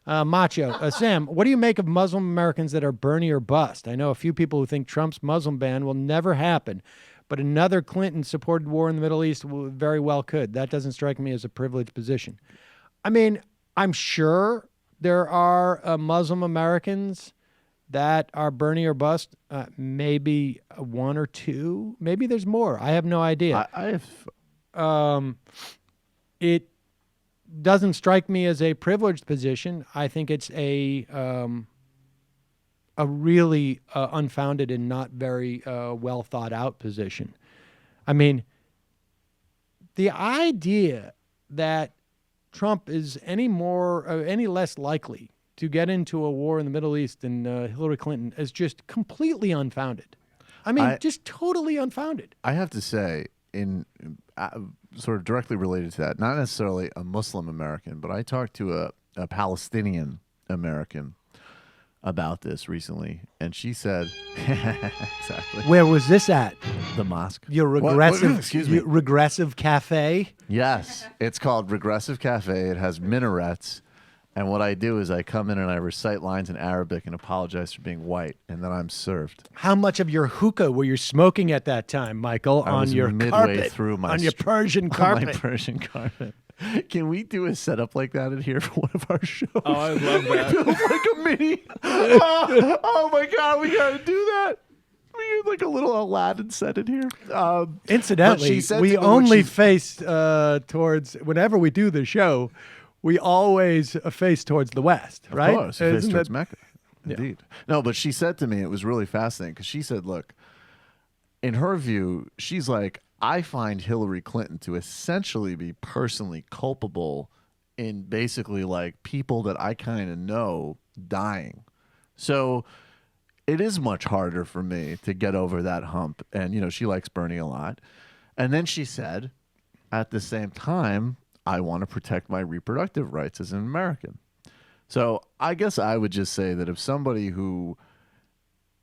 Macho. Sam, what do you make of Muslim Americans that are Bernie or bust? I know a few people who think Trump's Muslim ban will never happen, but another Clinton-supported war in the Middle East very well could. That doesn't strike me as a privileged position. I mean, I'm sure there are Muslim Americans that are Bernie or bust. Maybe one or two. Maybe there's more. I have no idea. It doesn't strike me as a privileged position. I think it's a really unfounded and not very well thought out position. I mean, the idea that Trump is any less likely to get into a war in the Middle East than Hillary Clinton is just completely unfounded. I mean, just totally unfounded. I have to say, in sort of directly related to that, not necessarily a Muslim American, but I talked to a Palestinian American about this recently, and she said, exactly. Where was this at? The mosque. Your regressive, excuse me. Regressive cafe? Yes, it's called Regressive Cafe. It has minarets. And what I do is I come in and I recite lines in Arabic and apologize for being white, and then I'm served. How much of your hookah were you smoking at that time, Michael, on your midway carpet? Through my on your Persian carpet? On my Persian carpet. Can we do a setup like that in here for one of our shows? Oh, I love that. Build like a mini. Oh my God, we got to do that. We need like a little Aladdin set in here. Incidentally, we only face towards, whenever we do the show, we always face towards the west, right? Of course, face towards Mecca. Indeed. Yeah. No, but she said to me, it was really fascinating, because she said, look, in her view, she's like, I find Hillary Clinton to essentially be personally culpable in basically like people that I kind of know dying. So it is much harder for me to get over that hump. And, you know, she likes Bernie a lot. And then she said, at the same time, I want to protect my reproductive rights as an American. So I guess I would just say that if somebody who,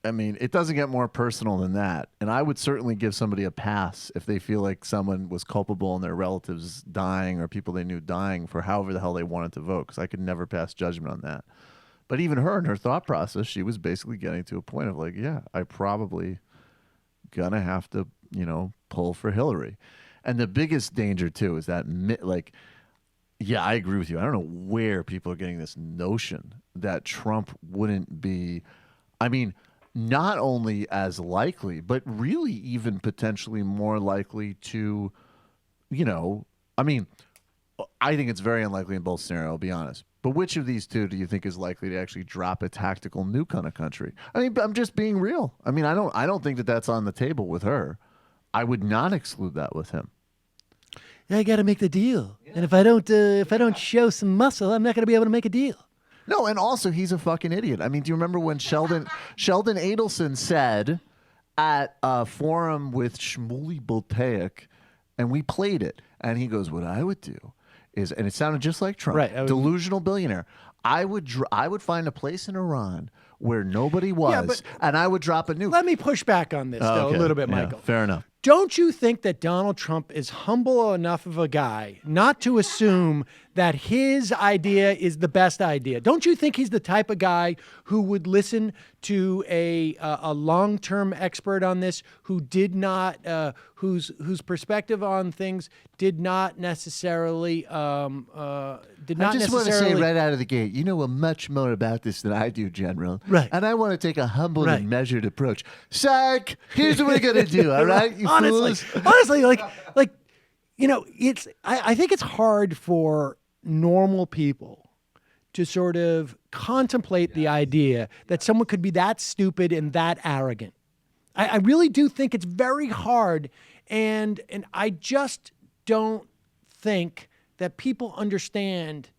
I mean, it doesn't get more personal than that. And I would certainly give somebody a pass if they feel like someone was culpable and their relatives dying or people they knew dying for however the hell they wanted to vote, because I could never pass judgment on that. But even her, in her thought process, she was basically getting to a point of like, yeah, I probably gonna have to, you know, pull for Hillary. And the biggest danger, too, is that, like, yeah, I agree with you. I don't know where people are getting this notion that Trump wouldn't be, I mean, not only as likely, but really even potentially more likely to, you know, I mean, I think it's very unlikely in both scenarios, I'll be honest. But which of these two do you think is likely to actually drop a tactical nuke on a country? I mean, I'm just being real. I mean, I don't think that that's on the table with her. I would not exclude that with him. I got to make the deal, and if I don't show some muscle, I'm not going to be able to make a deal. No, and also he's a fucking idiot. I mean, do you remember when Sheldon Adelson said at a forum with Shmuley Boltaic, and we played it, and he goes, "What I would do is," and it sounded just like Trump, right? Delusional billionaire. I would find a place in Iran where nobody was, and I would drop a nuke. Let me push back on this, though, a little bit, Michael. Fair enough. Don't you think that Donald Trump is humble enough of a guy not to assume that his idea is the best idea? Don't you think he's the type of guy who would listen to a long-term expert on this, who did not, whose perspective on things did not necessarily, I just want to say right out of the gate, you know much more about this than I do, General. Right. And I want to take a humble and measured approach. Psych! Here's what we're gonna do. All right, you fools. Honestly, like, you know, I think it's hard for normal people to sort of contemplate the idea that someone could be that stupid and that arrogant. I really do think it's very hard, and I just don't think that people understand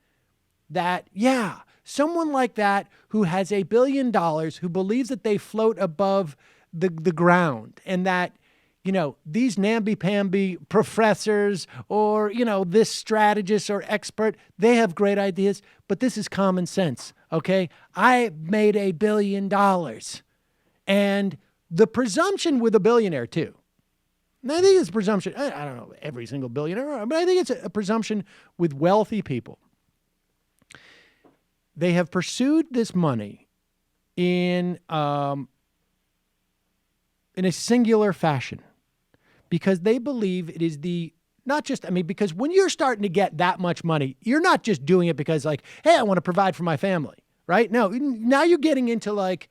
that, yeah, someone like that who has $1 billion, who believes that they float above the ground, and that, you know, these namby-pamby professors or, you know, this strategist or expert, they have great ideas, but this is common sense, okay? I made $1 billion. And the presumption with a billionaire, too, And I think it's a presumption. I don't know every single billionaire, but I think it's a presumption with wealthy people. They have pursued this money in a singular fashion because they believe it is because when you're starting to get that much money, you're not just doing it because like, hey, I want to provide for my family, right? No, now you're getting into like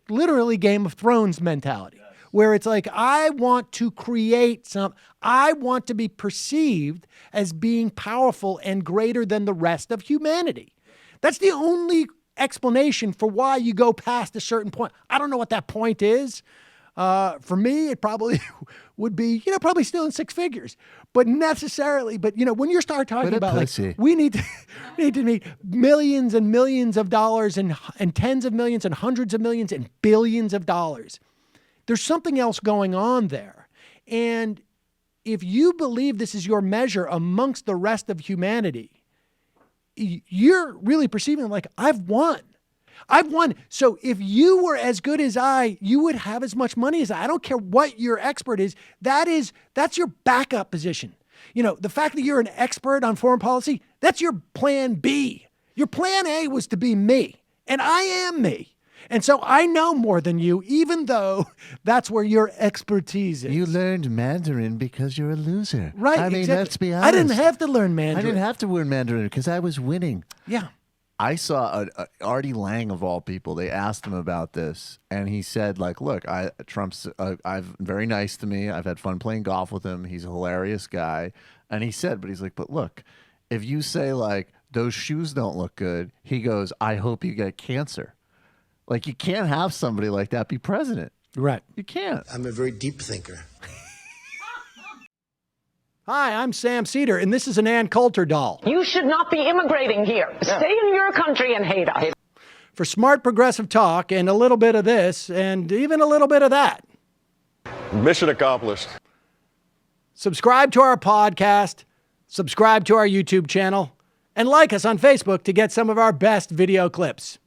literally Game of Thrones mentality. Yes. Where it's like, I want to create I want to be perceived as being powerful and greater than the rest of humanity. That's the only explanation for why you go past a certain point. I don't know what that point is. For me, it probably would be, probably still in six figures, but when you start talking about like, we need to meet millions and millions of dollars and tens of millions and hundreds of millions and billions of dollars. There's something else going on there. And if you believe this is your measure amongst the rest of humanity, you're really perceiving like, I've won. So if you were as good as I, you would have as much money as I don't care what your expert is. That's your backup position. The fact that you're an expert on foreign policy, that's your plan B. Your plan A was to be me, and I am me. And so I know more than you, even though that's where your expertise is. You learned Mandarin because you're a loser. Right, I mean, exactly. let's be honest. I didn't have to learn Mandarin. I didn't have to learn Mandarin because I was winning. Yeah. I saw Artie Lang of all people. They asked him about this, and he said, like, look, Trump's very nice to me. I've had fun playing golf with him. He's a hilarious guy. And he said, but look, if you say, like, those shoes don't look good, he goes, I hope you get cancer. Like, you can't have somebody like that be president. Right. You can't. I'm a very deep thinker. Hi, I'm Sam Seder, and this is an Ann Coulter doll. You should not be immigrating here. Yeah. Stay in your country and hate us. For smart progressive talk and a little bit of this and even a little bit of that. Mission accomplished. Subscribe to our podcast, subscribe to our YouTube channel, and like us on Facebook to get some of our best video clips.